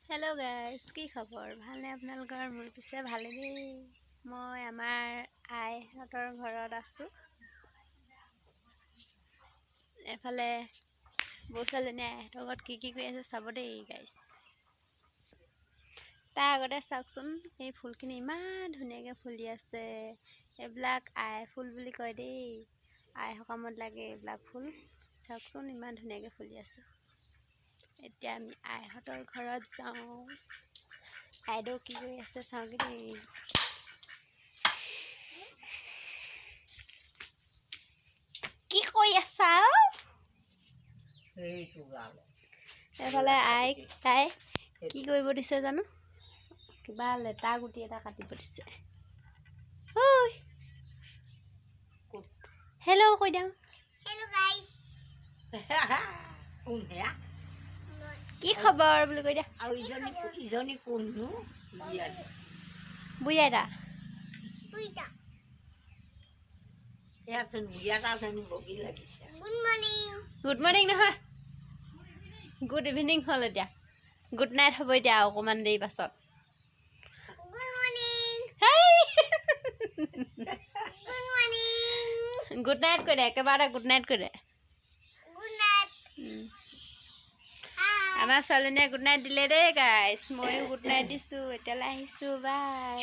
Hello guys কি খবৰ ভালনে আপোনালোকৰ মোৰ পিছে ভালে দেই মই আমাৰ আইহঁতৰ ঘৰত আছো এফালে বৌছোৱালীজনী আইহঁতৰ ঘৰত কি কৰি আছে চাব দেই গাইস তাৰ আগতে চাওকচোন এই ফুলখিনি ইমান ধুনীয়াকৈ ফুলি আছে এইবিলাক আই ফুল বুলি কয় দেই আই সকামত লাগে এইবিলাক ফুল চাওকচোন ইমান ধুনীয়াকৈ ফুলি আছে এতিয়া আমি আইহঁতৰ ঘৰত যাওঁ আইদেউ কি কৰি আছে চাওঁগে দেই কি কৰি আছা এফালে তাই কি কৰিব দিছে জানো কিবা লেটা গুটি এটা কাটিব দিছে ঐ হেল্ল' কৈ দিওঁ Hello guys. কি খবৰ বুলি কৈ দিয়া ইজনী কোননো বুঢ়াইতা Puita. ইয়াতচোন বুঢ়াইতা জানো বগী লাগিছে Good morning. গুড মৰ্ণিং নহয় গুড ইভিনিং হ'ল এতিয়া গুড নাইট হ'ব এতিয়া অকণমান দেৰি পাছত Good morning. হেই Good morning. গুড নাইট কৈ দে একেবাৰতে গুড নাইট কৈ দে Good night. Hi. আমাৰ ছোৱালীজনীয়ে গুড নাইট দিলে দেই গাইছ ময়ো গুড নাইট দিছোঁ এতিয়ালৈ আহিছোঁ বাই